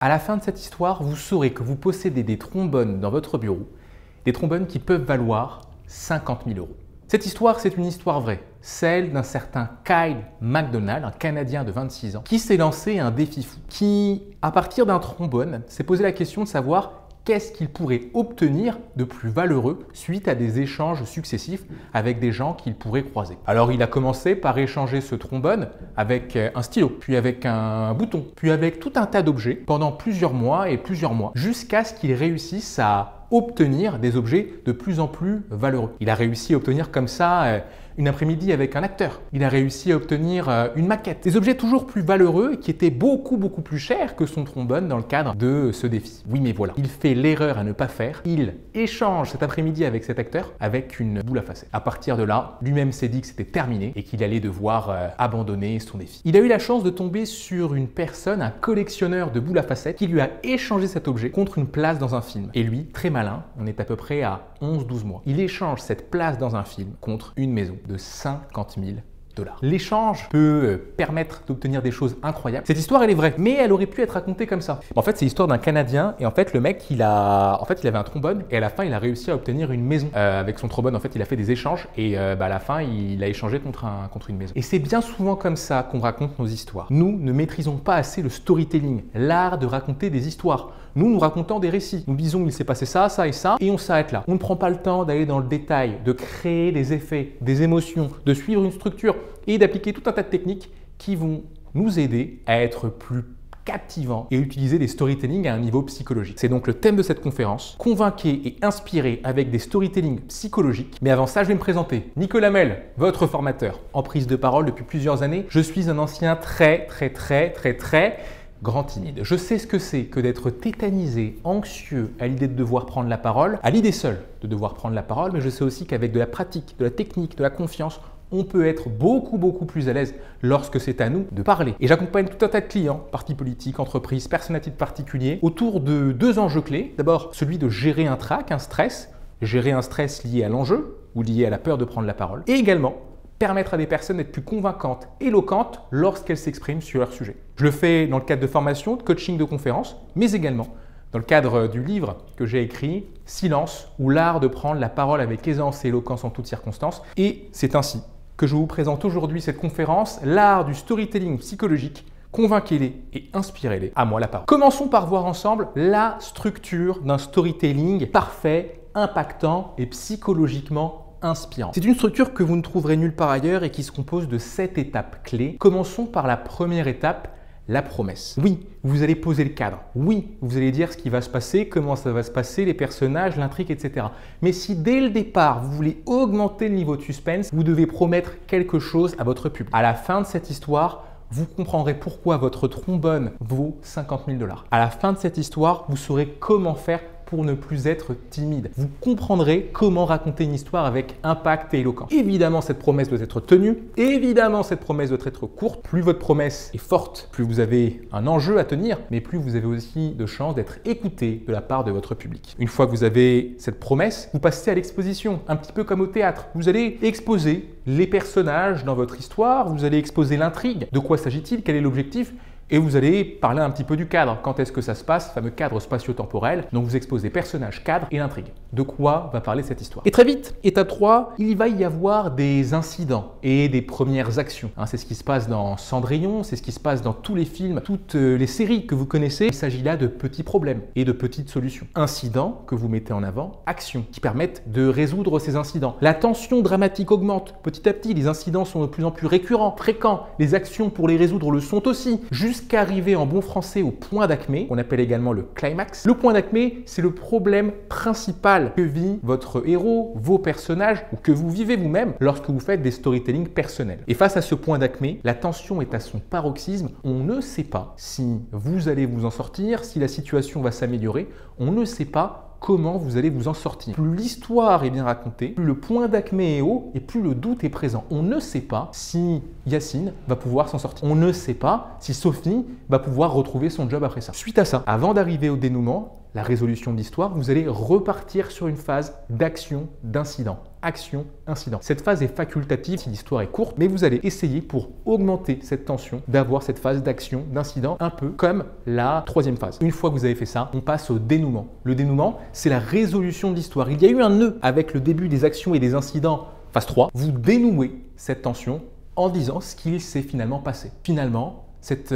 À la fin de cette histoire, vous saurez que vous possédez des trombones dans votre bureau, des trombones qui peuvent valoir 50 000 euros. Cette histoire, c'est une histoire vraie, celle d'un certain Kyle MacDonald, un Canadien de 26 ans, qui s'est lancé un défi fou, qui, à partir d'un trombone, s'est posé la question de savoir qu'est-ce qu'il pourrait obtenir de plus valeureux suite à des échanges successifs avec des gens qu'il pourrait croiser. Alors il a commencé par échanger ce trombone avec un stylo, puis avec un bouton, puis avec tout un tas d'objets pendant plusieurs mois, jusqu'à ce qu'il réussisse à obtenir des objets de plus en plus valeureux. Il a réussi à obtenir comme ça une après-midi avec un acteur. Il a réussi à obtenir une maquette. Des objets toujours plus valeureux et qui étaient beaucoup plus chers que son trombone dans le cadre de ce défi. Oui, mais voilà, il fait l'erreur à ne pas faire. Il échange cet après-midi avec cet acteur avec une boule à facettes. À partir de là, lui-même s'est dit que c'était terminé et qu'il allait devoir abandonner son défi. Il a eu la chance de tomber sur une personne, un collectionneur de boules à facettes, qui lui a échangé cet objet contre une place dans un film. Et lui, très malin, on est à peu près à 11-12 mois. Il échange cette place dans un film contre une maison de 50 000 $. L'échange peut permettre d'obtenir des choses incroyables. Cette histoire, elle est vraie, mais elle aurait pu être racontée comme ça. En fait, c'est l'histoire d'un Canadien et en fait, le mec, il avait un trombone et à la fin, il a réussi à obtenir une maison. Avec son trombone, en fait, il a fait des échanges et à la fin, il a échangé contre une maison. Et c'est bien souvent comme ça qu'on raconte nos histoires. Nous ne maîtrisons pas assez le storytelling, l'art de raconter des histoires. Nous racontons des récits. Nous disons il s'est passé ça, ça et ça, et on s'arrête là. On ne prend pas le temps d'aller dans le détail, de créer des effets, des émotions, de suivre une structure et d'appliquer tout un tas de techniques qui vont nous aider à être plus captivants et utiliser des storytelling à un niveau psychologique. C'est donc le thème de cette conférence. Convainquez et inspirez avec des storytelling psychologiques. Mais avant ça, je vais me présenter. Nicolas Mel, votre formateur en prise de parole depuis plusieurs années. Je suis un ancien très grand timide. Je sais ce que c'est que d'être tétanisé, anxieux à l'idée de devoir prendre la parole, à l'idée seule de devoir prendre la parole, mais je sais aussi qu'avec de la pratique, de la technique, de la confiance, on peut être beaucoup plus à l'aise lorsque c'est à nous de parler. Et j'accompagne tout un tas de clients, partis politiques, entreprises, personnes à titre particulier, autour de deux enjeux clés. D'abord, celui de gérer un trac, un stress lié à l'enjeu ou lié à la peur de prendre la parole, et également permettre à des personnes d'être plus convaincantes, éloquentes lorsqu'elles s'expriment sur leur sujet. Je le fais dans le cadre de formation, de coaching, de conférences, mais également dans le cadre du livre que j'ai écrit, Silence ou l'art de prendre la parole avec aisance et éloquence en toutes circonstances. Et c'est ainsi que je vous présente aujourd'hui cette conférence, l'art du storytelling psychologique. Convainquez-les et inspirez-les à moi la parole. Commençons par voir ensemble la structure d'un storytelling parfait, impactant et psychologiquement inspirant. C'est une structure que vous ne trouverez nulle part ailleurs et qui se compose de 7 étapes clés. Commençons par la première étape, la promesse. Oui, vous allez poser le cadre. Oui, vous allez dire ce qui va se passer, comment ça va se passer, les personnages, l'intrigue, etc. Mais si dès le départ, vous voulez augmenter le niveau de suspense, vous devez promettre quelque chose à votre public. À la fin de cette histoire, vous comprendrez pourquoi votre trombone vaut 50 000 $. À la fin de cette histoire, vous saurez comment faire pour ne plus être timide. Vous comprendrez comment raconter une histoire avec impact et éloquence. Évidemment, cette promesse doit être tenue. Évidemment, cette promesse doit être courte. Plus votre promesse est forte, plus vous avez un enjeu à tenir, mais plus vous avez aussi de chances d'être écouté de la part de votre public. Une fois que vous avez cette promesse, vous passez à l'exposition, un petit peu comme au théâtre. Vous allez exposer les personnages dans votre histoire, vous allez exposer l'intrigue. De quoi s'agit-il? Quel est l'objectif? Et vous allez parler un petit peu du cadre. Quand est-ce que ça se passe? Fameux cadre spatio-temporel. Donc vous exposez personnages, cadre et l'intrigue. De quoi va parler cette histoire? Et très vite, étape 3, il va y avoir des incidents et des premières actions. C'est ce qui se passe dans Cendrillon, c'est ce qui se passe dans tous les films, toutes les séries que vous connaissez. Il s'agit là de petits problèmes et de petites solutions. Incidents que vous mettez en avant, actions qui permettent de résoudre ces incidents. La tension dramatique augmente petit à petit. Les incidents sont de plus en plus récurrents, fréquents. Les actions pour les résoudre le sont aussi. Jusqu'à arriver en bon français au point d'acmé, qu'on appelle également le climax. Le point d'acmé, c'est le problème principal que vit votre héros, vos personnages, ou que vous vivez vous-même lorsque vous faites des storytelling personnels. Et face à ce point d'acmé, la tension est à son paroxysme. On ne sait pas si vous allez vous en sortir, si la situation va s'améliorer. On ne sait pas comment vous allez vous en sortir. Plus l'histoire est bien racontée, plus le point d'acmé est haut et plus le doute est présent. On ne sait pas si Yacine va pouvoir s'en sortir. On ne sait pas si Sophie va pouvoir retrouver son job après ça. Suite à ça, avant d'arriver au dénouement, la résolution de l'histoire, vous allez repartir sur une phase d'action, d'incident. Action, incident. Cette phase est facultative si l'histoire est courte, mais vous allez essayer pour augmenter cette tension d'avoir cette phase d'action, d'incident, un peu comme la troisième phase. Une fois que vous avez fait ça, on passe au dénouement. Le dénouement, c'est la résolution de l'histoire. Il y a eu un nœud avec le début des actions et des incidents, phase 3. Vous dénouez cette tension en disant ce qu'il s'est finalement passé. Finalement, cette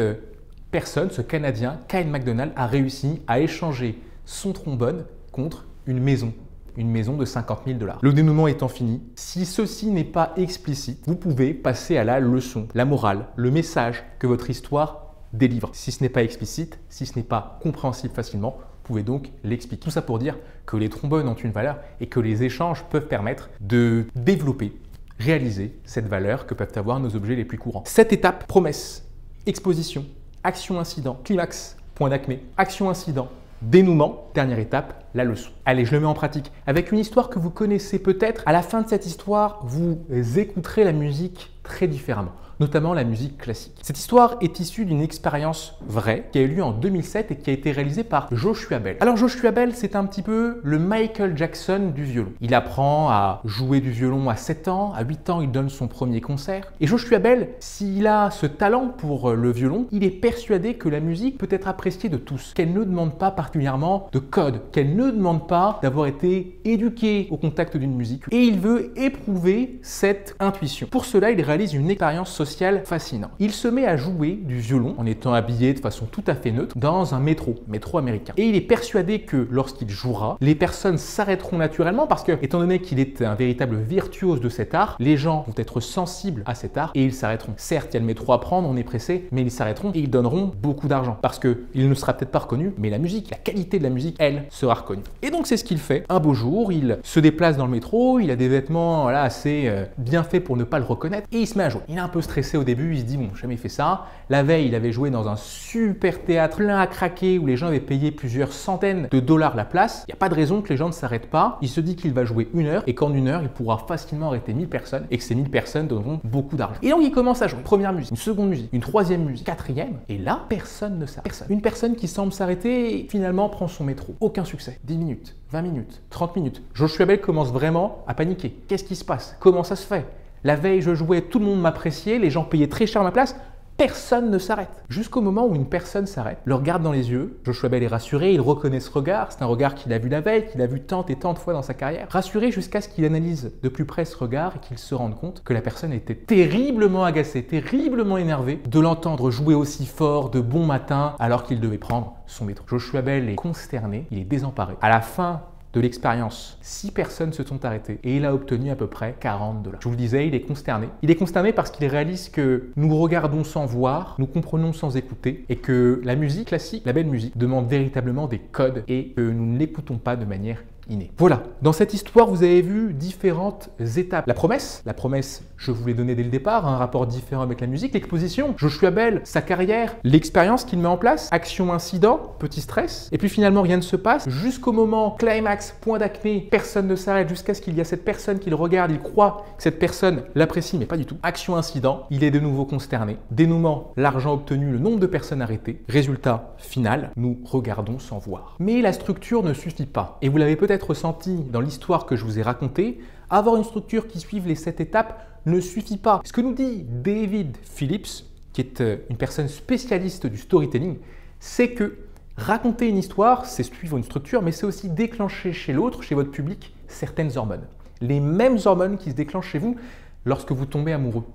personne, ce Canadien, Kyle MacDonald, a réussi à échanger son trombone contre une maison de 50 000 $. Le dénouement étant fini, si ceci n'est pas explicite, vous pouvez passer à la leçon, la morale, le message que votre histoire délivre. Si ce n'est pas explicite, si ce n'est pas compréhensible facilement, vous pouvez donc l'expliquer. Tout ça pour dire que les trombones ont une valeur et que les échanges peuvent permettre de développer, réaliser cette valeur que peuvent avoir nos objets les plus courants. Cette étape, promesse, exposition, action-incident, climax, point d'acmé, action-incident, dénouement, dernière étape, la leçon. Allez, je le mets en pratique. Avec une histoire que vous connaissez peut-être, à la fin de cette histoire, vous écouterez la musique très différemment, notamment la musique classique. Cette histoire est issue d'une expérience vraie qui a eu lieu en 2007 et qui a été réalisée par Joshua Bell. Alors Joshua Bell, c'est un petit peu le Michael Jackson du violon. Il apprend à jouer du violon à 7 ans, à 8 ans, il donne son premier concert. Et Joshua Bell, s'il a ce talent pour le violon, il est persuadé que la musique peut être appréciée de tous, qu'elle ne demande pas particulièrement de code, qu'elle ne demande pas d'avoir été éduqué au contact d'une musique. Et il veut éprouver cette intuition. Pour cela, il réalise une expérience sociale fascinante. Il se met à jouer du violon en étant habillé de façon tout à fait neutre dans un métro américain. Et il est persuadé que lorsqu'il jouera, les personnes s'arrêteront naturellement parce que, étant donné qu'il est un véritable virtuose de cet art, les gens vont être sensibles à cet art et ils s'arrêteront. Certes, il y a le métro à prendre, on est pressé, mais ils s'arrêteront et ils donneront beaucoup d'argent parce qu'il ne sera peut-être pas reconnu, mais la musique, la qualité de la musique, elle, sera reconnue. Et donc c'est ce qu'il fait. Un beau jour, il se déplace dans le métro, il a des vêtements assez bien faits pour ne pas le reconnaître et il se met à jouer. Il est un peu stressé au début, il se dit bon, j'ai jamais fait ça. La veille, il avait joué dans un super théâtre plein à craquer où les gens avaient payé plusieurs centaines de dollars la place. Il n'y a pas de raison que les gens ne s'arrêtent pas. Il se dit qu'il va jouer 1 heure et qu'en 1 heure, il pourra facilement arrêter 1000 personnes et que ces 1000 personnes donneront beaucoup d'argent. Et donc il commence à jouer. Première musique, une seconde musique, une troisième musique, quatrième. Et là, personne ne s'arrête. Personne. Une personne qui semble s'arrêter finalement prend son métro. Aucun succès. 10 minutes, 20 minutes, 30 minutes. Joshua Bell commence vraiment à paniquer. Qu'est-ce qui se passe? Comment ça se fait? La veille, je jouais, tout le monde m'appréciait, les gens payaient très cher ma place. Personne ne s'arrête. Jusqu'au moment où une personne s'arrête, le regarde dans les yeux. Joshua Bell est rassuré, il reconnaît ce regard. C'est un regard qu'il a vu la veille, qu'il a vu tant et tant de fois dans sa carrière. Rassuré jusqu'à ce qu'il analyse de plus près ce regard et qu'il se rende compte que la personne était terriblement agacée, terriblement énervée de l'entendre jouer aussi fort de bon matin alors qu'il devait prendre son métro. Joshua Bell est consterné, il est désemparé. À la fin de l'expérience, 6 personnes se sont arrêtées et il a obtenu à peu près 40 $. Je vous le disais, il est consterné. Il est consterné parce qu'il réalise que nous regardons sans voir, nous comprenons sans écouter et que la musique classique, la belle musique, demande véritablement des codes et que nous ne l'écoutons pas de manière innée. Voilà, dans cette histoire, vous avez vu différentes étapes. La promesse, je vous l'ai donnée dès le départ, un rapport différent avec la musique. L'exposition, Joshua Bell, sa carrière, l'expérience qu'il met en place, action-incident, petit stress. Et puis finalement, rien ne se passe jusqu'au moment climax, point d'acmé, personne ne s'arrête jusqu'à ce qu'il y a cette personne qui le regarde, il croit que cette personne l'apprécie, mais pas du tout. Action-incident, il est de nouveau consterné. Dénouement, l'argent obtenu, le nombre de personnes arrêtées. Résultat final, nous regardons sans voir. Mais la structure ne suffit pas. Et vous l'avez peut-être ressenti dans l'histoire que je vous ai racontée, avoir une structure qui suive les 7 étapes ne suffit pas. Ce que nous dit David Phillips, qui est une personne spécialiste du storytelling, c'est que raconter une histoire, c'est suivre une structure, mais c'est aussi déclencher chez l'autre, chez votre public, certaines hormones. Les mêmes hormones qui se déclenchent chez vous lorsque vous tombez amoureux.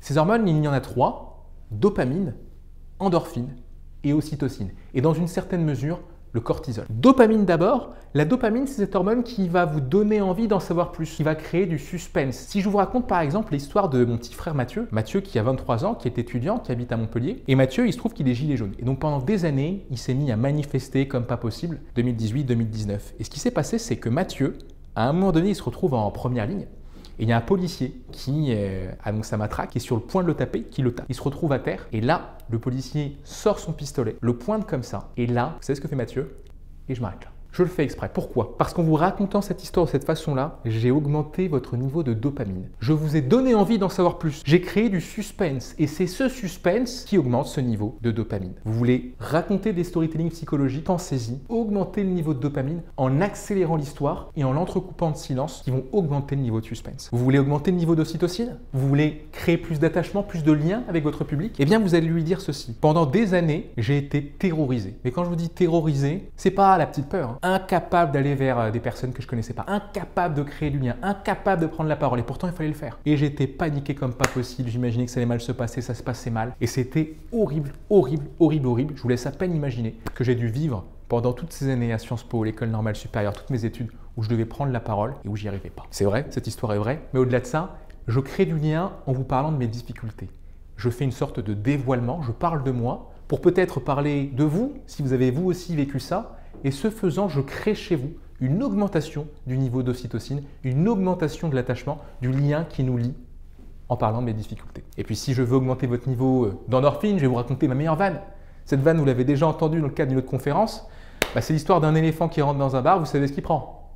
Ces hormones, il y en a 3, dopamine, endorphine et ocytocine. Et dans une certaine mesure, le cortisol. Dopamine d'abord. La dopamine, c'est cette hormone qui va vous donner envie d'en savoir plus, qui va créer du suspense. Si je vous raconte par exemple l'histoire de mon petit frère Mathieu, Mathieu qui a 23 ans, qui est étudiant, qui habite à Montpellier, et Mathieu, il se trouve qu'il est gilet jaune. Et donc pendant des années, il s'est mis à manifester comme pas possible, 2018-2019. Et ce qui s'est passé, c'est que Mathieu, à un moment donné, il se retrouve en première ligne. Et il y a un policier qui a donc sa matraque, qui est sur le point de le taper, qui le tape. Il se retrouve à terre et là, le policier sort son pistolet, le pointe comme ça. Et là, vous savez ce que fait Mathieu? Et je m'arrête là. Je le fais exprès. Pourquoi? Parce qu'en vous racontant cette histoire de cette façon-là, j'ai augmenté votre niveau de dopamine. Je vous ai donné envie d'en savoir plus. J'ai créé du suspense et c'est ce suspense qui augmente ce niveau de dopamine. Vous voulez raconter des storytelling psychologiques, pensez-y, augmenter le niveau de dopamine en accélérant l'histoire et en l'entrecoupant de silence qui vont augmenter le niveau de suspense. Vous voulez augmenter le niveau d'ocytocine? Vous voulez créer plus d'attachement, plus de liens avec votre public? Eh bien, vous allez lui dire ceci. Pendant des années, j'ai été terrorisé. Mais quand je vous dis terrorisé, c'est pas la petite peur, hein. Incapable d'aller vers des personnes que je connaissais pas, incapable de créer du lien, incapable de prendre la parole. Et pourtant, il fallait le faire. Et j'étais paniqué comme pas possible. J'imaginais que ça allait mal se passer, ça se passait mal. Et c'était horrible, horrible, horrible, horrible. Je vous laisse à peine imaginer que j'ai dû vivre pendant toutes ces années à Sciences Po, l'école normale supérieure, toutes mes études, où je devais prendre la parole et où j'y arrivais pas. C'est vrai, cette histoire est vraie. Mais au-delà de ça, je crée du lien en vous parlant de mes difficultés. Je fais une sorte de dévoilement, je parle de moi pour peut-être parler de vous, si vous avez vous aussi vécu ça. Et ce faisant, je crée chez vous une augmentation du niveau d'ocytocine, une augmentation de l'attachement, du lien qui nous lie en parlant de mes difficultés. Et puis si je veux augmenter votre niveau d'endorphine, je vais vous raconter ma meilleure vanne. Cette vanne, vous l'avez déjà entendue dans le cadre d'une autre conférence. C'est l'histoire d'un éléphant qui rentre dans un bar, vous savez ce qu'il prend?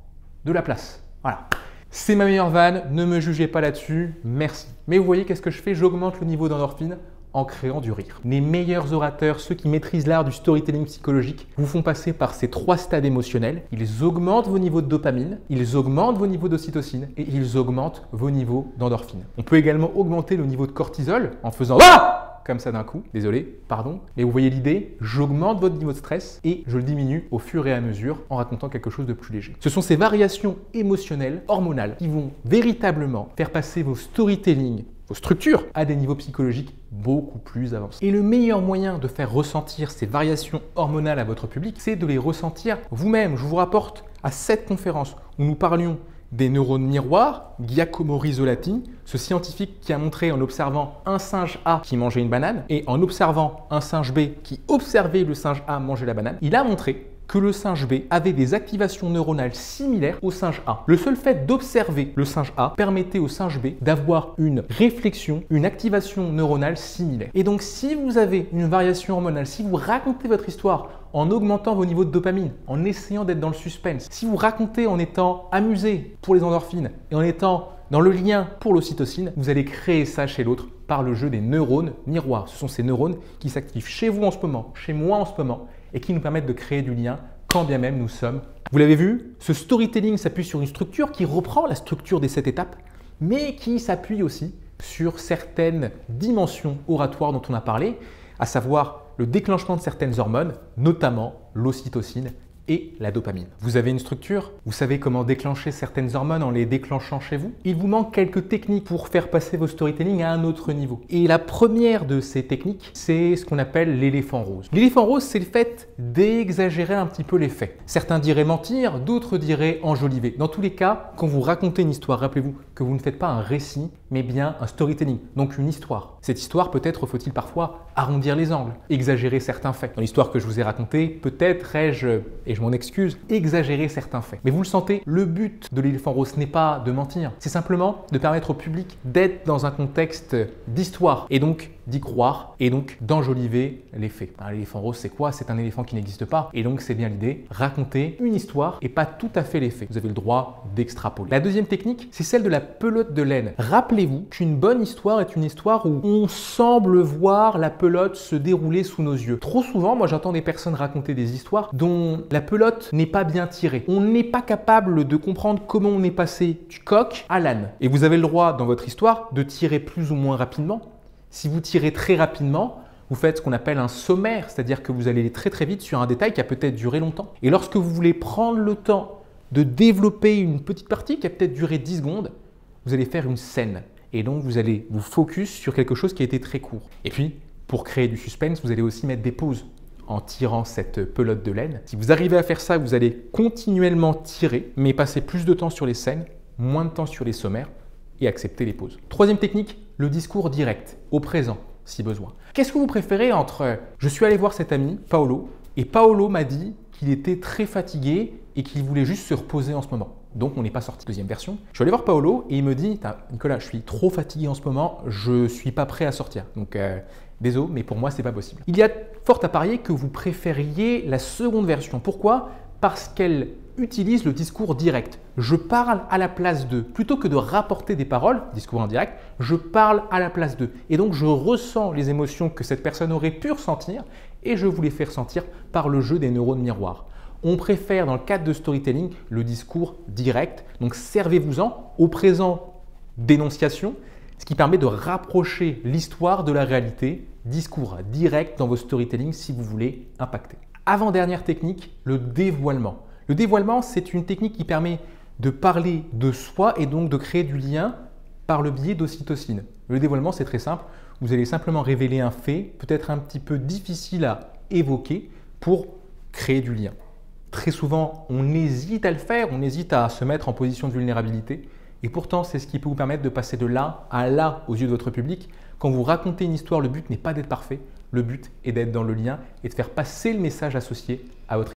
De la place. Voilà. C'est ma meilleure vanne, ne me jugez pas là-dessus, merci. Mais vous voyez qu'est-ce que je fais? J'augmente le niveau d'endorphine en créant du rire. Les meilleurs orateurs, ceux qui maîtrisent l'art du storytelling psychologique, vous font passer par ces 3 stades émotionnels. Ils augmentent vos niveaux de dopamine, ils augmentent vos niveaux d'ocytocine et ils augmentent vos niveaux d'endorphine. On peut également augmenter le niveau de cortisol en faisant ah! Comme ça d'un coup. Désolé, pardon. Mais vous voyez l'idée, j'augmente votre niveau de stress et je le diminue au fur et à mesure en racontant quelque chose de plus léger. Ce sont ces variations émotionnelles, hormonales, qui vont véritablement faire passer vos storytelling, vos structures, à des niveaux psychologiques beaucoup plus avancés. Et le meilleur moyen de faire ressentir ces variations hormonales à votre public, c'est de les ressentir vous-même. Je vous rapporte à cette conférence où nous parlions des neurones miroirs, Giacomo Rizzolatti, ce scientifique qui a montré en observant un singe A qui mangeait une banane et en observant un singe B qui observait le singe A manger la banane, il a montré que le singe B avait des activations neuronales similaires au singe A. Le seul fait d'observer le singe A permettait au singe B d'avoir une réflexion, une activation neuronale similaire. Et donc si vous avez une variation hormonale, si vous racontez votre histoire en augmentant vos niveaux de dopamine, en essayant d'être dans le suspense, si vous racontez en étant amusé pour les endorphines et en étant dans le lien pour l'ocytocine, vous allez créer ça chez l'autre par le jeu des neurones miroirs. Ce sont ces neurones qui s'activent chez vous en ce moment, chez moi en ce moment, et qui nous permettent de créer du lien quand bien même nous sommes. Vous l'avez vu, ce storytelling s'appuie sur une structure qui reprend la structure des 7 étapes, mais qui s'appuie aussi sur certaines dimensions oratoires dont on a parlé, à savoir le déclenchement de certaines hormones, notamment l'ocytocine et la dopamine. Vous avez une structure, vous savez comment déclencher certaines hormones en les déclenchant chez vous. Il vous manque quelques techniques pour faire passer vos storytelling à un autre niveau. Et la première de ces techniques, c'est ce qu'on appelle l'éléphant rose. L'éléphant rose, c'est le fait d'exagérer un petit peu les faits. Certains diraient mentir, d'autres diraient enjoliver. Dans tous les cas, quand vous racontez une histoire, rappelez-vous que vous ne faites pas un récit, mais bien un storytelling, donc une histoire. Cette histoire, peut-être faut-il parfois arrondir les angles, exagérer certains faits. Dans l'histoire que je vous ai racontée, peut-être ai-je, et je m'en excuse, exagérer certains faits. Mais vous le sentez, le but de l'éléphant rose n'est pas de mentir, c'est simplement de permettre au public d'être dans un contexte d'histoire et donc d'y croire et donc d'enjoliver les faits. L'éléphant rose, c'est quoi? C'est un éléphant qui n'existe pas et donc c'est bien l'idée, raconter une histoire et pas tout à fait les faits. Vous avez le droit d'extrapoler. La deuxième technique, c'est celle de la pelote de laine. Rappelez-vous qu'une bonne histoire est une histoire où on semble voir la pelote se dérouler sous nos yeux. Trop souvent, moi j'entends des personnes raconter des histoires dont la pelote n'est pas bien tirée. On n'est pas capable de comprendre comment on est passé du coq à l'âne. Et vous avez le droit dans votre histoire de tirer plus ou moins rapidement. Si vous tirez très rapidement, vous faites ce qu'on appelle un sommaire, c'est-à-dire que vous allez très très vite sur un détail qui a peut-être duré longtemps. Et lorsque vous voulez prendre le temps de développer une petite partie qui a peut-être duré 10 secondes, vous allez faire une scène. Et donc, vous allez vous focus sur quelque chose qui a été très court. Et puis, pour créer du suspense, vous allez aussi mettre des pauses en tirant cette pelote de laine. Si vous arrivez à faire ça, vous allez continuellement tirer, mais passer plus de temps sur les scènes, moins de temps sur les sommaires et accepter les pauses. Troisième technique, le discours direct, au présent, si besoin. Qu'est-ce que vous préférez entre « je suis allé voir cet ami, Paolo, et Paolo m'a dit qu'il était très fatigué et qu'il voulait juste se reposer en ce moment ». Donc, on n'est pas sorti. Deuxième version. Je suis allé voir Paolo et il me dit « Nicolas, je suis trop fatigué en ce moment, je ne suis pas prêt à sortir. Donc, désolé, mais pour moi, ce n'est pas possible. » Il y a fort à parier que vous préfériez la seconde version. Pourquoi? Parce qu'elle utilise le discours direct. Je parle à la place d'eux. Plutôt que de rapporter des paroles, discours indirect, je parle à la place d'eux. Et donc je ressens les émotions que cette personne aurait pu ressentir et je vous les fais ressentir par le jeu des neurones miroirs. On préfère dans le cadre de storytelling le discours direct. Donc servez-vous-en au présent d'énonciation, ce qui permet de rapprocher l'histoire de la réalité, discours direct dans vos storytelling si vous voulez impacter. Avant-dernière technique, le dévoilement. Le dévoilement, c'est une technique qui permet de parler de soi et donc de créer du lien par le biais d'ocytocine. Le dévoilement, c'est très simple. Vous allez simplement révéler un fait, peut-être un petit peu difficile à évoquer pour créer du lien. Très souvent, on hésite à le faire, on hésite à se mettre en position de vulnérabilité. Et pourtant, c'est ce qui peut vous permettre de passer de là à là aux yeux de votre public. Quand vous racontez une histoire, le but n'est pas d'être parfait. Le but est d'être dans le lien et de faire passer le message associé à votre